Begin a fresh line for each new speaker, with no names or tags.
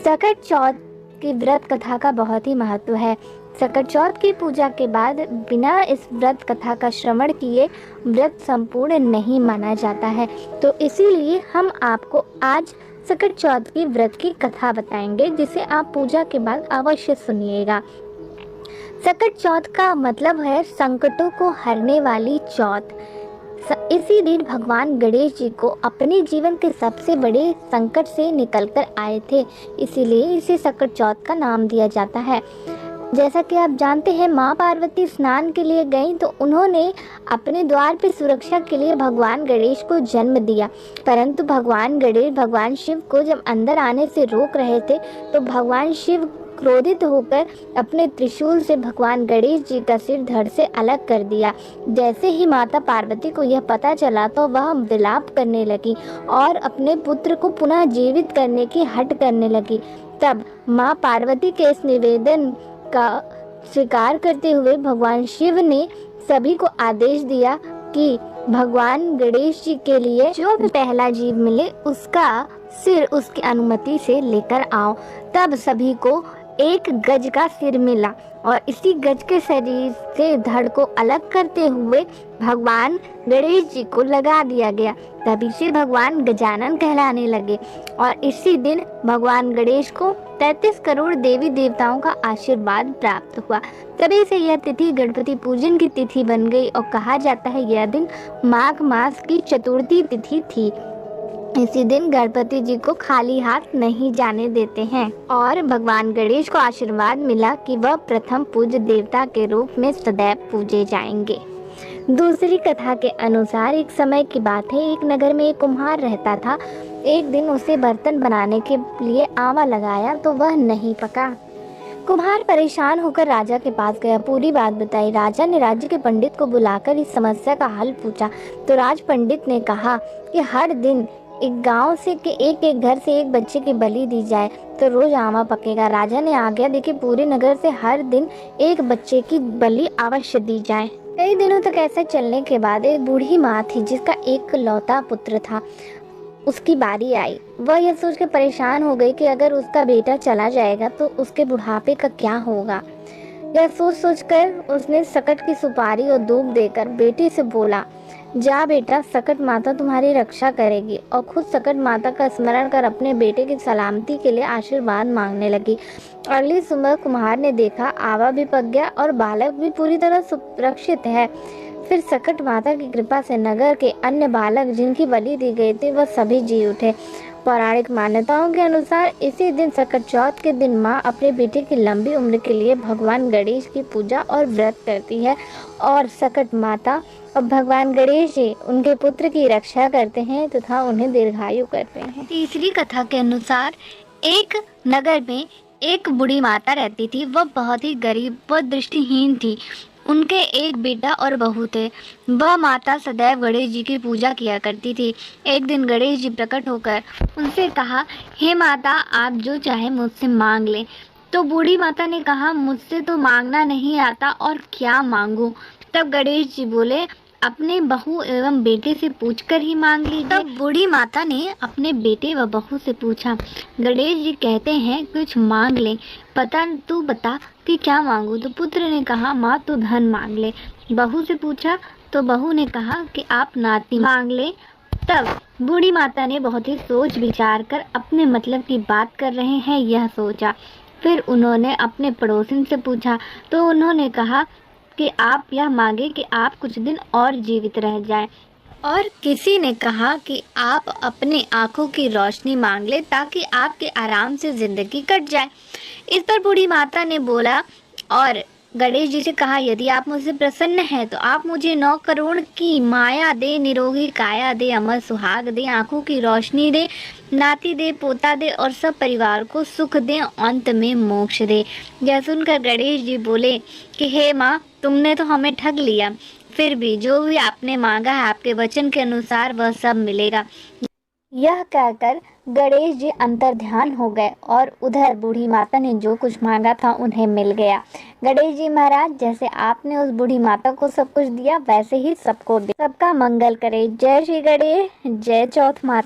सकट चौथ की व्रत कथा का बहुत ही महत्व है। सकट चौथ की पूजा के बाद बिना इस व्रत कथा का श्रवण किए व्रत संपूर्ण नहीं माना जाता है। तो इसीलिए हम आपको आज सकट चौथ की व्रत की कथा बताएंगे, जिसे आप पूजा के बाद अवश्य सुनिएगा। सकट चौथ का मतलब है संकटों को हरने वाली चौथ। इसी दिन भगवान गणेश जी को अपने जीवन के सबसे बड़े संकट से निकलकर आए थे, इसीलिए इसे सकट चौथ का नाम दिया जाता है। जैसा कि आप जानते हैं, माँ पार्वती स्नान के लिए गईं तो उन्होंने अपने द्वार पर सुरक्षा के लिए भगवान गणेश को जन्म दिया, परंतु भगवान गणेश भगवान शिव को जब अंदर आने से रोक रहे थे तो भगवान शिव क्रोधित होकर अपने त्रिशूल से भगवान गणेश जी का सिर धड़ से अलग कर दिया। जैसे ही माता पार्वती को यह पता चला तो वह विलाप करने लगी और अपने पुत्र को पुनः जीवित करने की हट करने लगी। तब माँ पार्वती के इस निवेदन का स्वीकार करते हुए भगवान शिव ने सभी को आदेश दिया कि भगवान गणेश जी के लिए जो भी पहला जीव मिले उसका सिर उसकी अनुमति से लेकर आओ। तब सभी को एक गज का सिर मिला और इसी गज के शरीर से धड़ को अलग करते हुए भगवान गणेश जी को लगा दिया गया। तभी से भगवान गजानन कहलाने लगे और इसी दिन भगवान गणेश को 33 करोड़ देवी देवताओं का आशीर्वाद प्राप्त हुआ। तभी से यह तिथि गणपति पूजन की तिथि बन गई और कहा जाता है यह दिन माघ मास की चतुर्थी तिथि थी। इसी दिन गणपति जी को खाली हाथ नहीं जाने देते हैं और भगवान गणेश को आशीर्वाद मिला कि वह प्रथम पूज्य देवता के रूप में सदैव पूजे जाएंगे। दूसरी कथा के अनुसार एक समय की बात है, एक नगर में एक कुम्हार रहता था। एक दिन उसे बर्तन बनाने के लिए आवा लगाया तो वह नहीं पका। कुम्हार परेशान होकर राजा के पास गया, पूरी बात बताई। राजा ने राज्य के पंडित को बुलाकर इस समस्या का हल पूछा तो राज पंडित ने कहा कि हर दिन एक गांव से के एक घर से एक बच्चे की बलि दी जाए तो रोज आवा पकेगा। राजा ने आज्ञा दी कि पूरे नगर से हर दिन एक बच्चे की बलि अवश्य दी जाए। कई दिनों तक ऐसे चलने के बाद एक बूढ़ी माँ थी जिसका एक लौता पुत्र था। उसकी बारी आई। वह यह सोच कर परेशान हो गई कि अगर उसका बेटा चला जाएगा तो उसके बुढ़ापे का क्या होगा। यह सोच कर उसने सकट की सुपारी और दूब देकर बेटे से बोला, जा बेटा, सकट माता तुम्हारी रक्षा करेगी। और खुद सकट माता का स्मरण कर अपने बेटे की सलामती के लिए आशीर्वाद मांगने लगी। अगली सुबह कुम्हार ने देखा आवा भी पक गया और बालक भी पूरी तरह सुरक्षित है। फिर सकट माता की कृपा से नगर के अन्य बालक जिनकी बलि दी गई थी वह सभी जी उठे। पौराणिक मान्यताओं के अनुसार इसी दिन सकट चौथ के दिन माँ अपने बेटे की लंबी उम्र के लिए भगवान गणेश की पूजा और व्रत करती है और सकट माता और भगवान गणेश जी उनके पुत्र की रक्षा करते हैं तथा उन्हें दीर्घायु करते हैं। तीसरी कथा के अनुसार एक नगर में एक बूढ़ी माता रहती थी। वह बहुत ही गरीब व दृष्टिहीन थी। उनके एक बेटा और बहू थे। वह माता सदैव गणेश जी की पूजा किया करती थी। एक दिन गणेश जी प्रकट होकर उनसे कहा, हे माता, आप जो चाहे मुझसे मांग लें। तो बूढ़ी माता ने कहा, मुझसे तो मांगना नहीं आता और क्या मांगूं। तब गणेश जी बोले, अपने बहू एवं बेटे से पूछकर ही मांग लीजिए। तब बूढ़ी माता ने अपने बेटे व बहू से पूछा, गणेश जी कहते हैं कुछ मांग ले, तू बता कि क्या मांगू। तो पुत्र ने कहा, माँ तू धन मांग ले। बहू से पूछा तो बहू ने कहा कि आप नाती मांग ले। तब बूढ़ी माता ने बहुत ही सोच विचार कर अपने मतलब की बात कर रहे हैं यह सोचा। फिर उन्होंने अपने पड़ोसन से पूछा तो उन्होंने कहा कि आप यह मांगे कि आप कुछ दिन और जीवित रह जाएं। और किसी ने कहा कि आप अपने आँखों की रोशनी मांग ले ताकि आपके आराम से जिंदगी कट जाए। इस पर बूढ़ी माता ने बोला और गणेश जी से कहा, यदि आप मुझसे प्रसन्न हैं तो आप मुझे 9 करोड़ की माया दे, निरोगी काया दे, अमर सुहाग दे, आँखों की रोशनी दे, नाती दे, पोता दे और सब परिवार को सुख दे, अंत में मोक्ष दे। यह सुनकर गणेश जी बोले कि हे माँ, तुमने तो हमें ठग लिया। फिर भी जो भी आपने मांगा है आपके वचन के अनुसार वह सब मिलेगा। यह कहकर गणेश जी अंतर ध्यान हो गए और उधर बूढ़ी माता ने जो कुछ मांगा था उन्हें मिल गया। गणेश जी महाराज, जैसे आपने उस बूढ़ी माता को सब कुछ दिया वैसे ही सबको दे। सबका मंगल करे। जय श्री गणेश, जय चौथ माता।